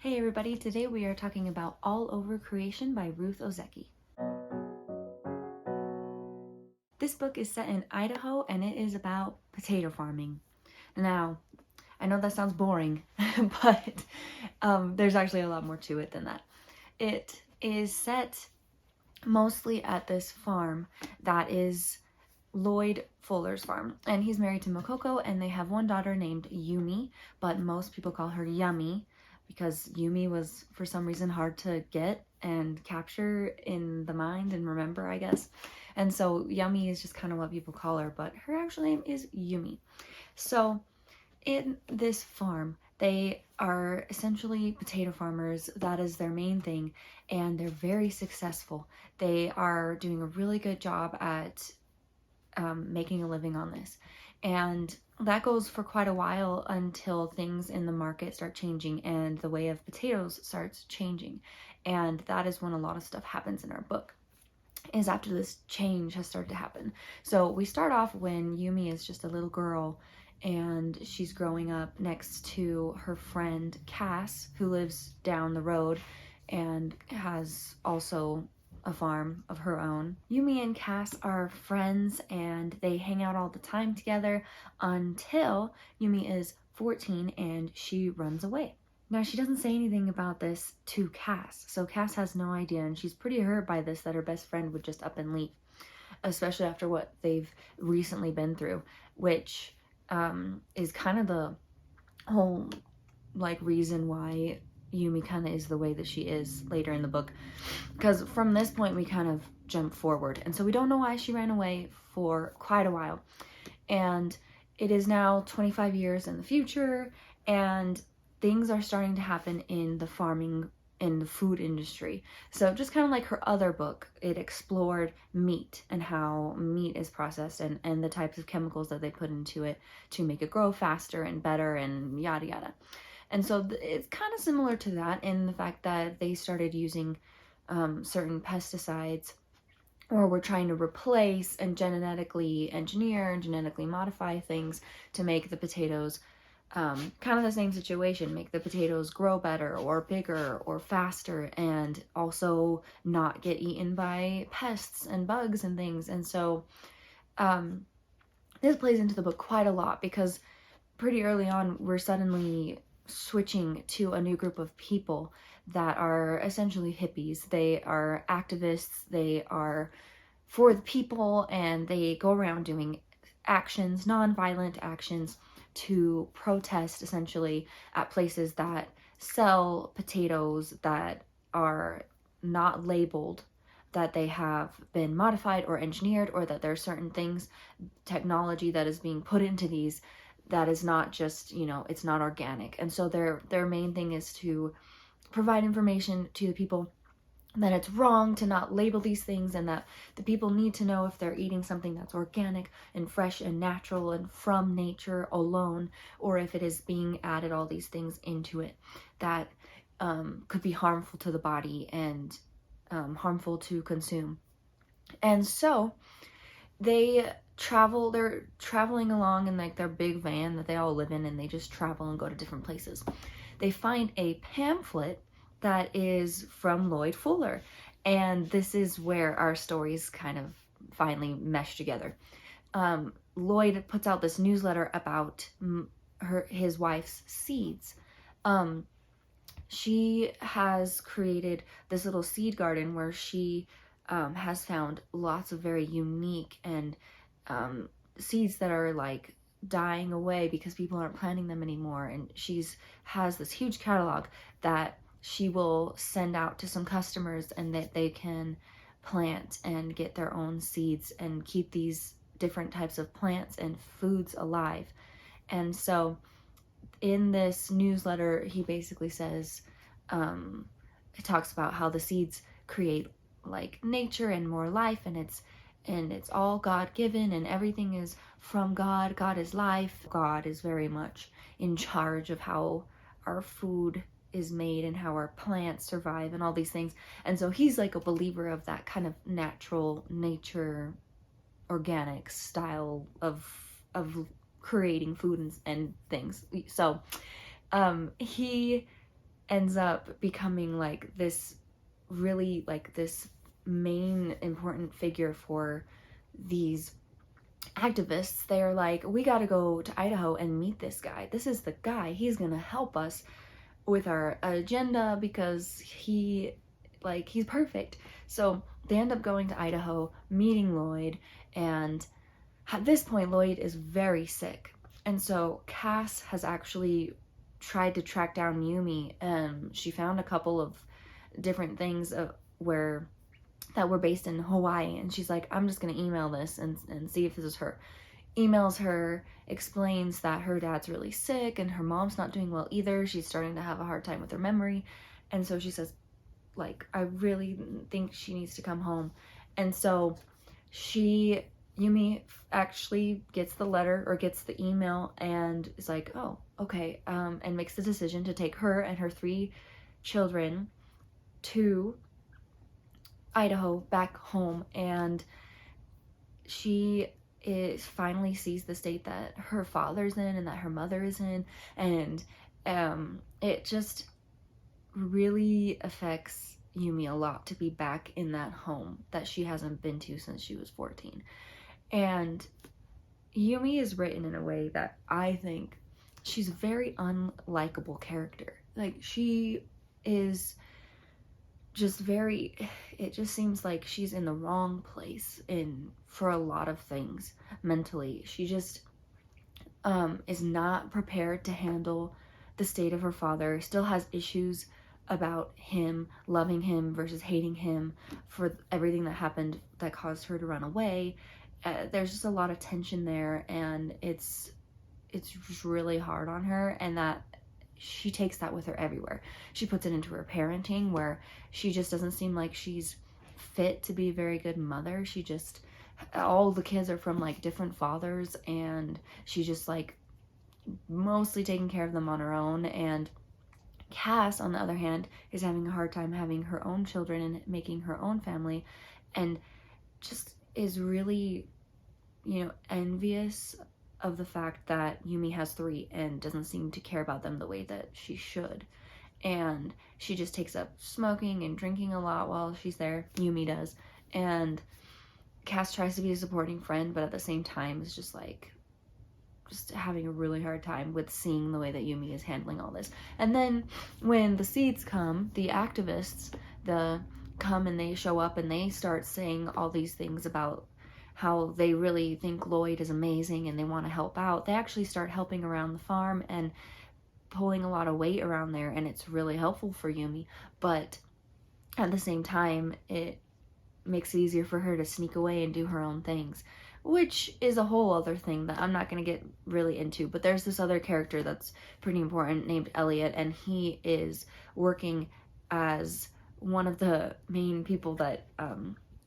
Hey everybody, today we are talking about All Over Creation by Ruth Ozeki. This book is set in Idaho and it is about potato farming. Now, I know that sounds boring, but there's actually a lot more to it than that. It is set mostly at this farm that is Lloyd Fuller's farm, and he's married to Mokoko, and they have one daughter named Yumi, but most people call her Yummy because Yumi was for some reason hard to get and capture in the mind and remember, I guess. And so Yummy is just kind of what people call her, but her actual name is Yumi. So in this farm, they are essentially potato farmers. That is their main thing, and they're very successful. They are doing a really good job at making a living on this. And that goes for quite a while until things in the market start changing and the way of potatoes starts changing. And that is when a lot of stuff happens in our book, is after this change has started to happen. So we start off when Yumi is just a little girl and she's growing up next to her friend Cass, who lives down the road and has also a farm of her own. Yumi and Cass are friends and they hang out all the time together until Yumi is 14 and she runs away. Now, she doesn't say anything about this to Cass, so Cass has no idea, and she's pretty hurt by this, that her best friend would just up and leave, especially after what they've recently been through, which is kind of the whole reason why Yumi kind of is the way that she is later in the book, because from this point we kind of jump forward, and so we don't know why she ran away for quite a while, and it is now 25 years in the future, and things are starting to happen in the farming, in the food industry. So just kind of like her other book, it explored meat and how meat is processed and the types of chemicals that they put into it to make it grow faster and better and yada yada. And so it's kind of similar to that in the fact that they started using certain pesticides, or were trying to replace and genetically engineer and genetically modify things to make the potatoes kind of the same situation, make the potatoes grow better or bigger or faster, and also not get eaten by pests and bugs and things. And so this plays into the book quite a lot, because pretty early on we're suddenly switching to a new group of people that are essentially hippies. They are activists, they are for the people, and they go around doing actions, non-violent actions, to protest essentially at places that sell potatoes that are not labeled, that they have been modified or engineered, or that there are certain things, technology that is being put into these that is not just, it's not organic. And so their main thing is to provide information to the people that it's wrong to not label these things, and that the people need to know if they're eating something that's organic and fresh and natural and from nature alone, or if it is being added all these things into it that could be harmful to the body and harmful to consume. And so they're traveling along in their big van that they all live in, and they just travel and go to different places. They find a pamphlet that is from Lloyd Fuller, and this is where our stories kind of finally mesh together. Lloyd puts out this newsletter about his wife's seeds. She has created this little seed garden where she has found lots of very unique and seeds that are dying away because people aren't planting them anymore, and has this huge catalog that she will send out to some customers, and that they can plant and get their own seeds and keep these different types of plants and foods alive. And so in this newsletter, he basically says, it talks about how the seeds create nature and more life, and it's all God-given, and everything is from God. God is life. God is very much in charge of how our food is made and how our plants survive and all these things. And so he's a believer of that kind of natural nature, organic style of creating food and things. So he ends up becoming like this really like this main important figure for these activists. They're like, we got to go to Idaho and meet this guy. This is the guy. He's going to help us with our agenda because he's perfect. So they end up going to Idaho, meeting Lloyd, and at this point Lloyd is very sick. And so Cass has actually tried to track down Yumi, and she found a couple of different things that were based in Hawaii, and she's like, I'm just gonna email this and see if this is her. Emails her, explains that her dad's really sick and her mom's not doing well either. She's starting to have a hard time with her memory, and so she says, like, I really think she needs to come home. And so Yumi actually gets the letter or gets the email and is like, oh, okay, and makes the decision to take her and her 3 children to Idaho, back home. And she finally sees the state that her father's in and that her mother is in, and it just really affects Yumi a lot to be back in that home that she hasn't been to since she was 14. And Yumi is written in a way that I think she's a very unlikable character. Like, she is just it just seems like she's in the wrong place for a lot of things mentally. She just is not prepared to handle the state of her father, still has issues about him, loving him versus hating him for everything that happened that caused her to run away. There's just a lot of tension there, and it's just really hard on her, and that she takes that with her everywhere. She puts it into her parenting, where she just doesn't seem like she's fit to be a very good mother. She just, all the kids are from like different fathers, and she's just like mostly taking care of them on her own. And Cass, on the other hand, is having a hard time having her own children and making her own family, and just is really, envious of the fact that Yumi has 3 and doesn't seem to care about them the way that she should. And she just takes up smoking and drinking a lot while she's there. Yumi does. And Cass tries to be a supporting friend, but at the same time is just having a really hard time with seeing the way that Yumi is handling all this. And then when the seeds come, the activists, come and they show up and they start saying all these things about how they really think Lloyd is amazing and they want to help out. They actually start helping around the farm and pulling a lot of weight around there, and it's really helpful for Yumi. But at the same time, it makes it easier for her to sneak away and do her own things, which is a whole other thing that I'm not going to get really into. But there's this other character that's pretty important named Elliot, and he is working as one of the main people that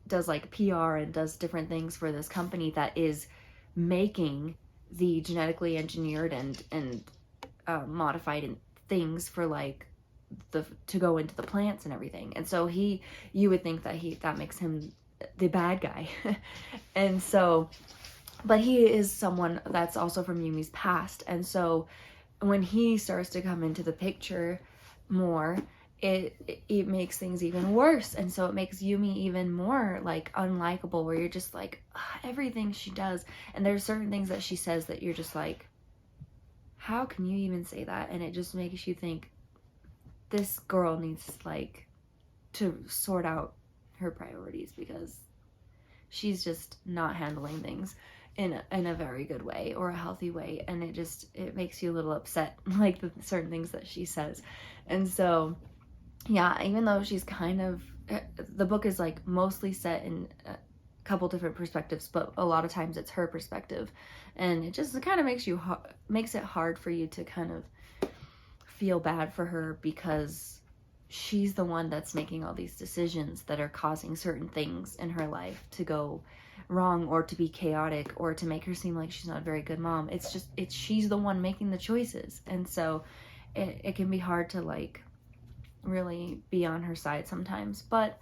does like PR and does different things for this company that is making the genetically engineered and modified things for like to go into the plants and everything. And so you would think that makes him the bad guy. And so, but he is someone that's also from Yumi's past. And so when he starts to come into the picture more, it makes things even worse. And so it makes Yumi even more like unlikable, where you're just like, everything she does, and there's certain things that she says that you're just like, how can you even say that? And it just makes you think, this girl needs like to sort out her priorities, because she's just not handling things in a very good way or a healthy way. And it makes you a little upset, like the certain things that she says. And so yeah, even though she's the book is like mostly set in a couple different perspectives, but a lot of times it's her perspective, and it just kind of makes it hard for you to kind of feel bad for her, because she's the one that's making all these decisions that are causing certain things in her life to go wrong or to be chaotic or to make her seem like she's not a very good mom. She's the one making the choices. And so it can be hard to like really be on her side sometimes. But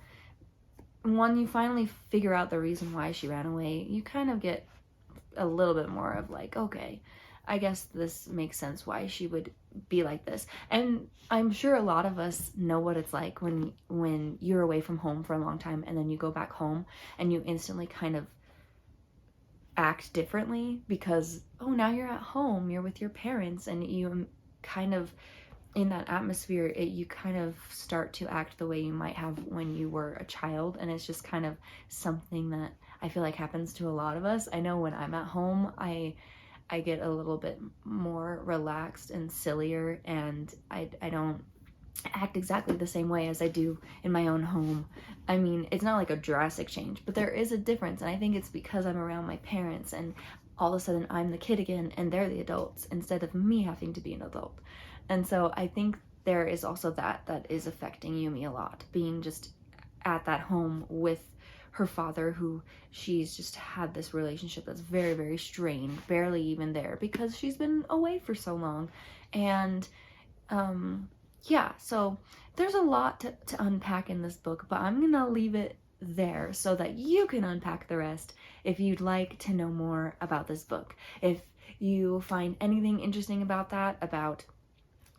when you finally figure out the reason why she ran away, you kind of get a little bit more of like, okay, I guess this makes sense why she would be like this. And I'm sure a lot of us know what it's like when you're away from home for a long time and then you go back home and you instantly kind of act differently because, oh, now you're at home, you're with your parents, and you kind of, in that atmosphere, you kind of start to act the way you might have when you were a child. And it's just kind of something that I feel like happens to a lot of us. I know when I'm at home, I get a little bit more relaxed and sillier, and I don't act exactly the same way as I do in my own home. I mean, it's not like a drastic change, but there is a difference, and I think it's because I'm around my parents and all of a sudden I'm the kid again and they're the adults instead of me having to be an adult. And so I think there is also that is affecting Yumi a lot, being just at that home with her father, who she's just had this relationship that's very, very strained, barely even there because she's been away for so long. And yeah, so there's a lot to unpack in this book, but I'm gonna leave it there so that you can unpack the rest if you'd like to know more about this book. If you find anything interesting about that, about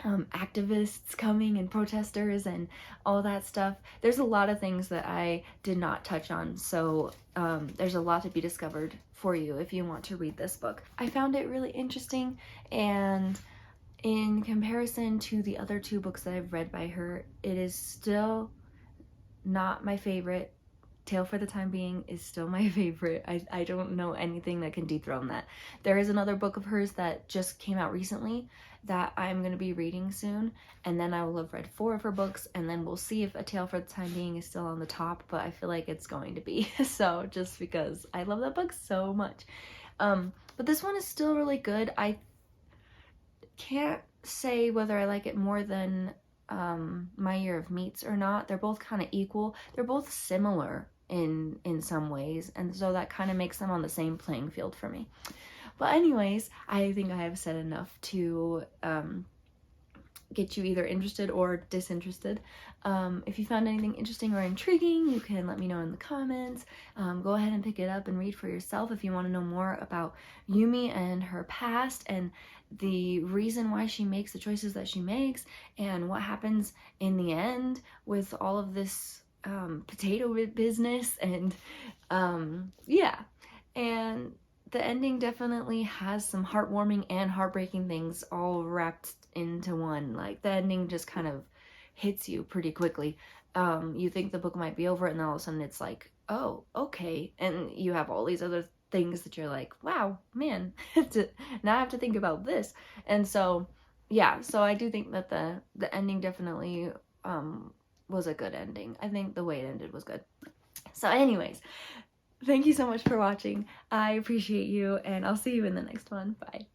activists coming and protesters and all that stuff, there's a lot of things that I did not touch on, so there's a lot to be discovered for you if you want to read this book. I found it really interesting, and in comparison to the other two books that I've read by her, it is still not my favorite. Tale for the Time Being is still my favorite. I don't know anything that can dethrone that. There is another book of hers that just came out recently that I'm going to be reading soon, and then I will have read 4 of her books, and then we'll see if A Tale for the Time Being is still on the top, but I feel like it's going to be, so just because I love that book so much. But this one is still really good. I can't say whether I like it more than My Year of Meats or not. They're both kind of equal. They're both similar in some ways, and so that kind of makes them on the same playing field for me. But anyways, I think I have said enough to get you either interested or disinterested. If you found anything interesting or intriguing, you can let me know in the comments. Go ahead and pick it up and read for yourself if you want to know more about Yumi and her past and the reason why she makes the choices that she makes and what happens in the end with all of this potato business. And yeah, and the ending definitely has some heartwarming and heartbreaking things all wrapped into one. Like, the ending just kind of hits you pretty quickly. You think the book might be over, and then all of a sudden it's like, oh, okay. And you have all these other things that you're like, wow, man, now I have to think about this. And so, yeah, so I do think that the ending definitely was a good ending. I think the way it ended was good. So anyways, thank you so much for watching. I appreciate you, and I'll see you in the next one. Bye.